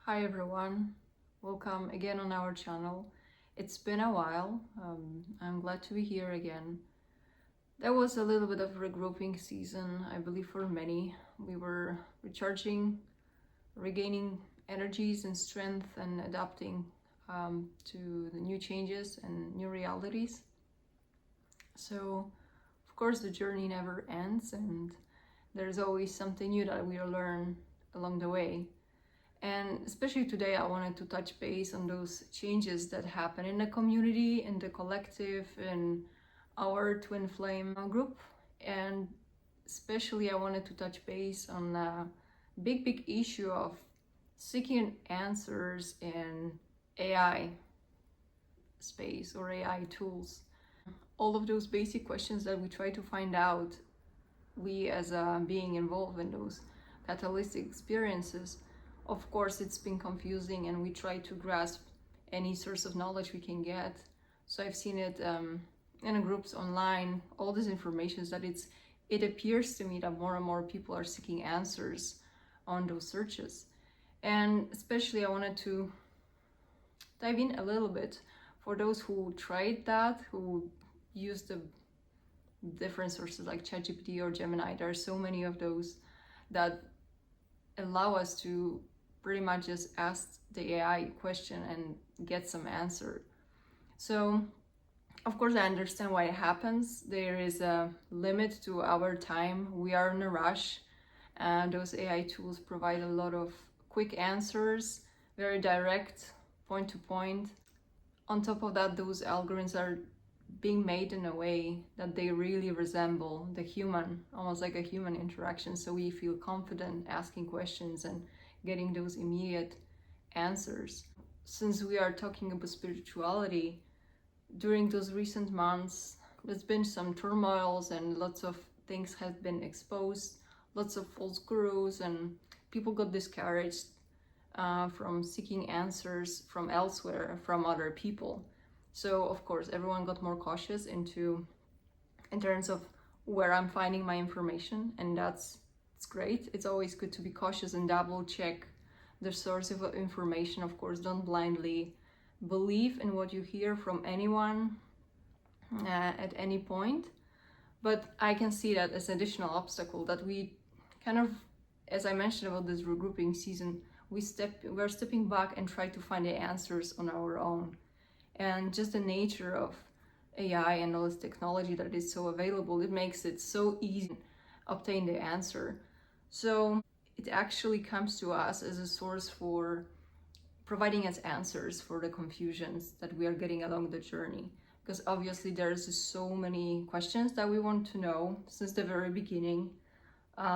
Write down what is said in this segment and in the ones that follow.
Hi everyone, welcome again on our channel. It's been a while. I'm glad to be here again. There was a little bit of regrouping season, I believe, for many. We were recharging, regaining energies and strength, and adapting to the new changes and new realities. So, of course, the journey never ends, and there's always something new that we learn along the way. And especially today, I wanted to touch base on those changes that happen in the community, in the collective, in our twin flame group. And especially, I wanted to touch base on a big issue of seeking answers in AI space or AI tools. All of those basic questions that we try to find out, we as a being involved in those catalytic experiences. Of course, it's been confusing, and we try to grasp any source of knowledge we can get. So I've seen it in groups online, all this information, that it appears to me that more and more people are seeking answers on those searches. And especially I wanted to dive in a little bit for those who tried that, who used the different sources like ChatGPT or Gemini. There are so many of those that allow us to pretty much just ask the AI question and get some answer. So, of course, I understand why it happens. There is a limit to our time. We are in a rush, and those AI tools provide a lot of quick answers, very direct, point to point. On top of that, those algorithms are being made in a way that they really resemble the human, almost like a human interaction. So we feel confident asking questions and getting those immediate answers. Since we are talking about spirituality, during those recent months, there's been some turmoils and lots of things have been exposed, lots of false gurus, and people got discouraged from seeking answers from elsewhere, from other people. So of course, everyone got more cautious in terms of where I'm finding my information, and it's great. It's always good to be cautious and double check the source of information. Of course, don't blindly believe in what you hear from anyone at any point. But I can see that as an additional obstacle that we kind of, as I mentioned about this regrouping season, we're stepping back and try to find the answers on our own. And just the nature of AI and all this technology that is so available, it makes it so easy to obtain the answer. So it actually comes to us as a source for providing us answers for the confusions that we are getting along the journey. Because obviously there's just so many questions that we want to know since the very beginning.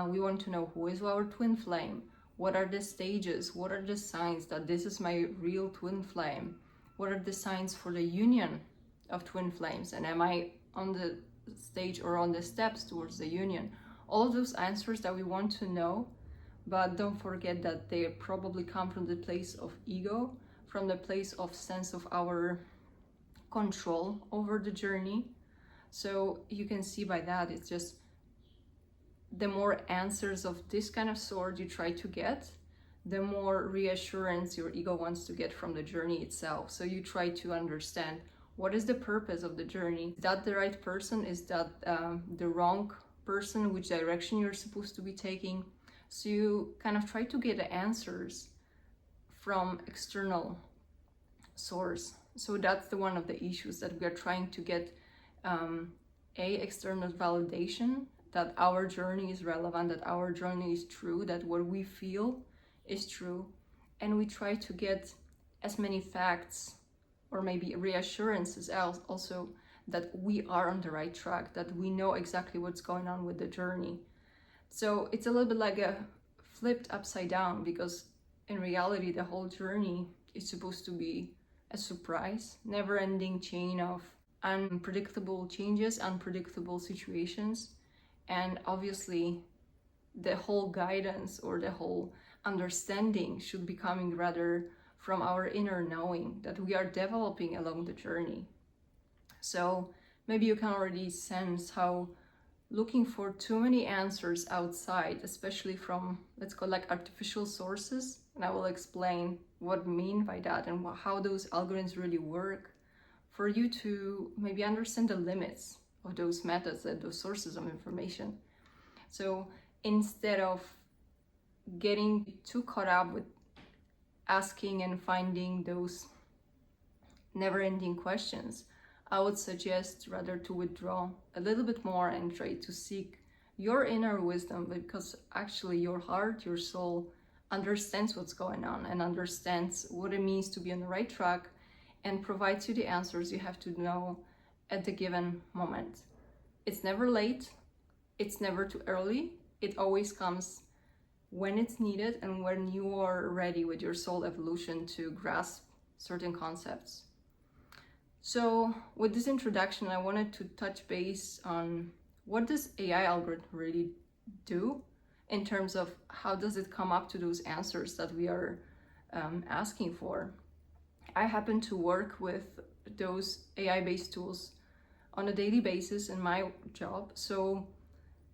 We want to know, who is our twin flame? What are the stages? What are the signs that this is my real twin flame? What are the signs for the union of twin flames? And am I on the stage or on the steps towards the union? All of those answers that we want to know, but don't forget that they probably come from the place of ego, from the place of sense of our control over the journey. So you can see by that, it's just the more answers of this kind of sort you try to get, the more reassurance your ego wants to get from the journey itself. So you try to understand, what is the purpose of the journey? Is that the right person? Is that the wrong person? Which direction you're supposed to be taking? So you kind of try to get answers from external source. So that's one of the issues, that we are trying to get external validation that our journey is relevant, that our journey is true, that what we feel is true. And we try to get as many facts or maybe reassurances also that we are on the right track, that we know exactly what's going on with the journey. So it's a little bit like a flipped upside down, because in reality the whole journey is supposed to be a surprise, never-ending chain of unpredictable changes, unpredictable situations. And obviously the whole guidance or the whole understanding should be coming rather from our inner knowing that we are developing along the journey. So maybe you can already sense how looking for too many answers outside, especially from, let's call like artificial sources, and I will explain what I mean by that and how those algorithms really work, for you to maybe understand the limits of those methods and those sources of information. So instead of getting too caught up with asking and finding those never-ending questions, I would suggest rather to withdraw a little bit more and try to seek your inner wisdom, because actually your heart, your soul understands what's going on and understands what it means to be on the right track, and provides you the answers you have to know at the given moment. It's never late, it's never too early, it always comes when it's needed and when you are ready with your soul evolution to grasp certain concepts. So with this introduction, I wanted to touch base on what does AI algorithm really do in terms of how does it come up to those answers that we are asking for. I happen to work with those AI-based tools on a daily basis in my job, so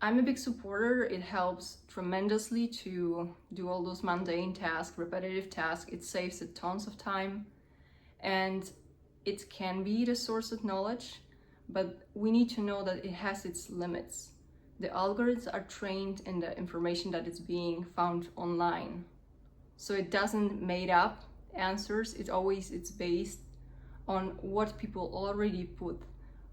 I'm a big supporter. It helps tremendously to do all those mundane tasks, repetitive tasks. It saves it tons of time, and it can be the source of knowledge, but we need to know that it has its limits. The algorithms are trained in the information that is being found online. So it doesn't made up answers, it's based on what people already put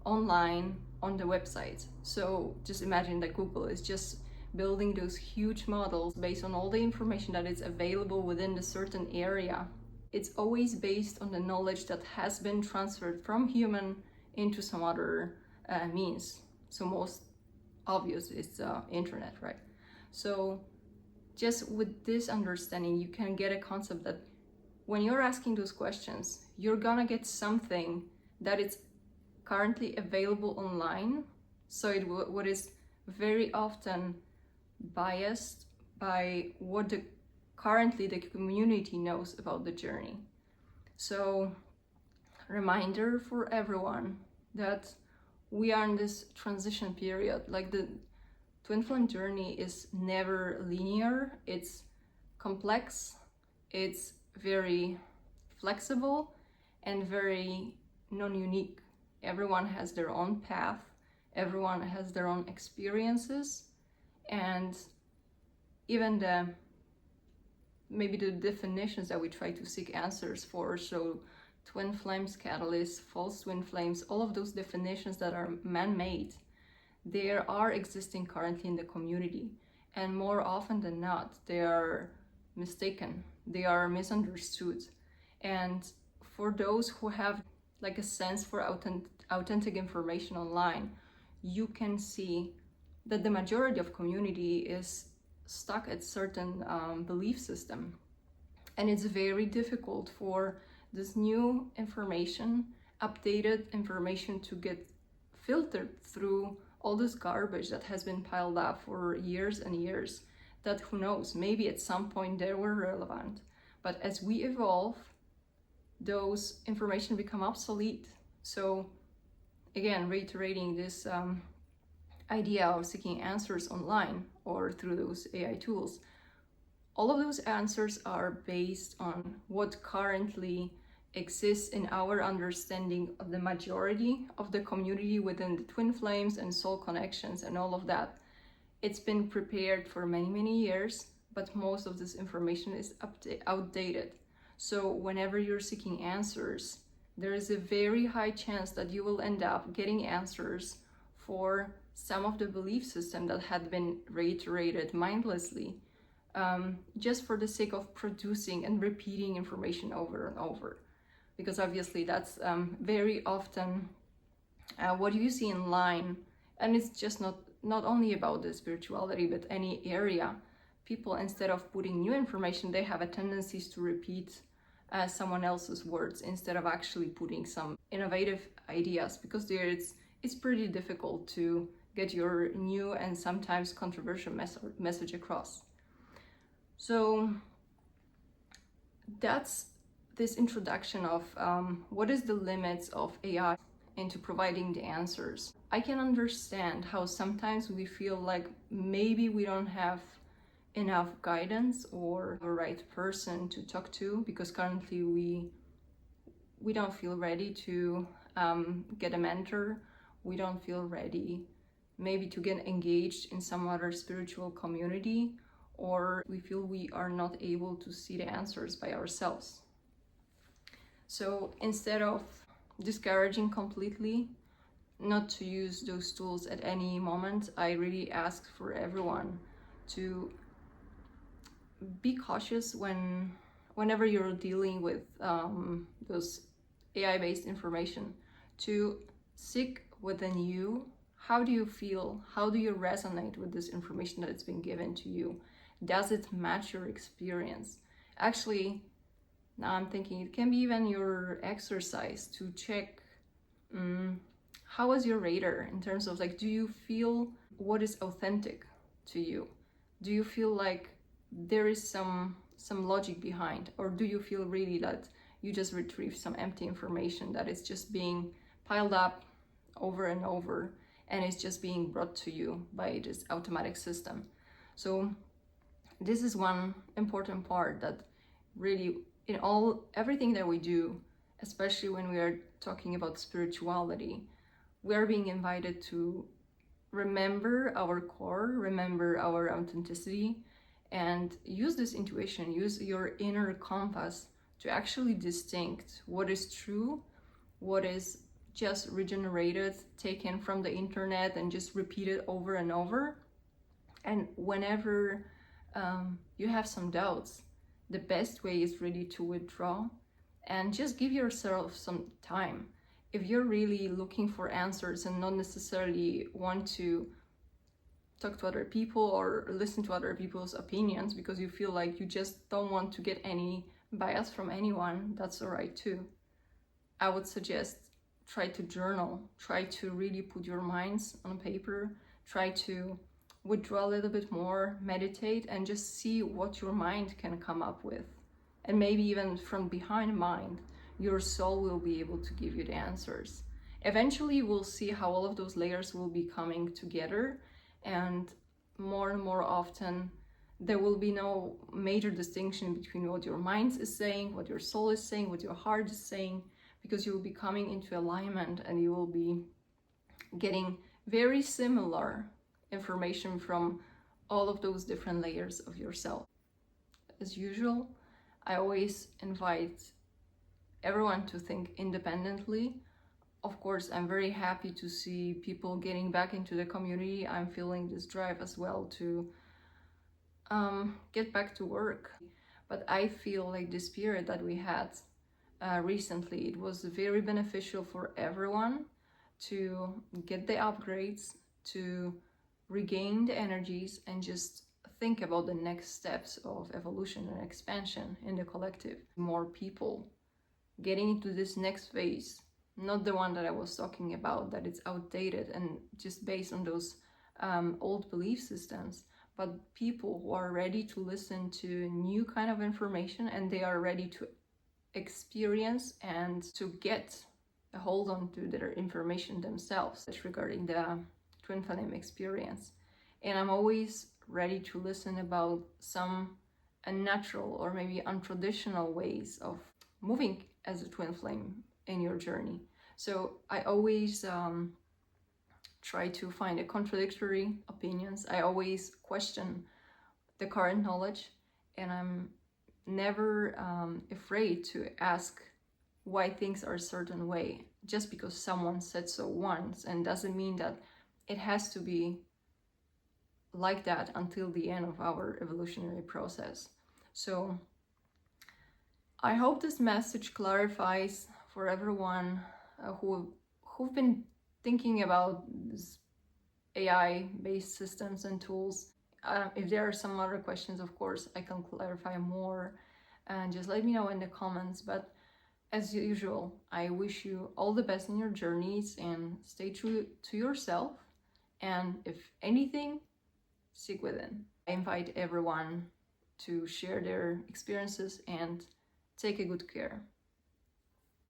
online on the website. So just imagine that Google is just building those huge models based on all the information that is available within the certain area. It's always based on the knowledge that has been transferred from human into some other means. So most obvious is internet, right? So just with this understanding, you can get a concept that when you're asking those questions, you're gonna get something that is currently available online. So what is very often biased by what currently the community knows about the journey. So reminder for everyone that we are in this transition period. Like the twin flame journey is never linear, it's complex, it's very flexible and very non-unique. Everyone has their own path, everyone has their own experiences, and even maybe the definitions that we try to seek answers for. So twin flames, catalysts, false twin flames, all of those definitions that are man-made, they are existing currently in the community, and more often than not they are mistaken, they are misunderstood. And for those who have like a sense for authentic information online, you can see that the majority of community is stuck at certain belief system, and it's very difficult for this new information, updated information, to get filtered through all this garbage that has been piled up for years and years, that who knows, maybe at some point they were relevant, but as we evolve, those information become obsolete. So again, reiterating this idea of seeking answers online or through those AI tools, all of those answers are based on what currently exists in our understanding of the majority of the community within the twin flames and soul connections and all of that. It's been prepared for many years, but most of this information is outdated. So whenever you're seeking answers, there is a very high chance that you will end up getting answers for some of the belief system that had been reiterated mindlessly, just for the sake of producing and repeating information over and over. Because obviously that's very often what you see online, and it's just not only about the spirituality, but any area. People, instead of putting new information, they have a tendency to repeat someone else's words instead of actually putting some innovative ideas, because there it's pretty difficult to get your new and sometimes controversial message across. So that's this introduction of what is the limits of AI into providing the answers. I can understand how sometimes we feel like maybe we don't have enough guidance or the right person to talk to, because currently we don't feel ready to get a mentor. We don't feel ready maybe to get engaged in some other spiritual community, or we feel we are not able to see the answers by ourselves. So instead of discouraging completely, not to use those tools at any moment, I really ask for everyone to be cautious whenever you're dealing with those AI-based information, to seek within you. How do you feel? How do you resonate with this information that it's been given to you? Does it match your experience? Actually, now I'm thinking it can be even your exercise to check how was your radar in terms of like, do you feel what is authentic to you? Do you feel like there is some logic behind, or do you feel really that you just retrieve some empty information that is just being piled up over and over and it's just being brought to you by this automatic system? So this is one important part, that really in everything that we do, especially when we are talking about spirituality, we are being invited to remember our core, remember our authenticity, and use this intuition, use your inner compass to actually distinct what is true, what is just regenerated, taken from the internet and just repeated over and over. And whenever you have some doubts, the best way is really to withdraw and just give yourself some time. If you're really looking for answers and not necessarily want to talk to other people or listen to other people's opinions because you feel like you just don't want to get any bias from anyone, that's all right too. I would suggest try to journal, try to really put your minds on paper, try to withdraw a little bit more, meditate, and just see what your mind can come up with. And maybe even from behind mind, your soul will be able to give you the answers. Eventually, we'll see how all of those layers will be coming together, and more often, there will be no major distinction between what your mind is saying, what your soul is saying, what your heart is saying, because you will be coming into alignment and you will be getting very similar information from all of those different layers of yourself. As usual, I always invite everyone to think independently. Of course, I'm very happy to see people getting back into the community. I'm feeling this drive as well to get back to work. But I feel like the spirit that we had recently, it was very beneficial for everyone to get the upgrades, to regain the energies, and just think about the next steps of evolution and expansion in the collective. More people getting into this next phase, not the one that I was talking about, that it's outdated and just based on those old belief systems, but people who are ready to listen to new kind of information, and they are ready to experience and to get a hold on to their information themselves regarding the twin flame experience. And I'm always ready to listen about some unnatural or maybe untraditional ways of moving as a twin flame in your journey. So I always try to find a contradictory opinions. I always question the current knowledge, and I'm never afraid to ask why things are a certain way. Just because someone said so once, and doesn't mean that it has to be like that until the end of our evolutionary process. So I hope this message clarifies for everyone who've been thinking about this AI-based systems and tools. If there are some other questions, of course, I can clarify more, and just let me know in the comments. But as usual, I wish you all the best in your journeys, and stay true to yourself. And if anything, seek within. I invite everyone to share their experiences and take a good care.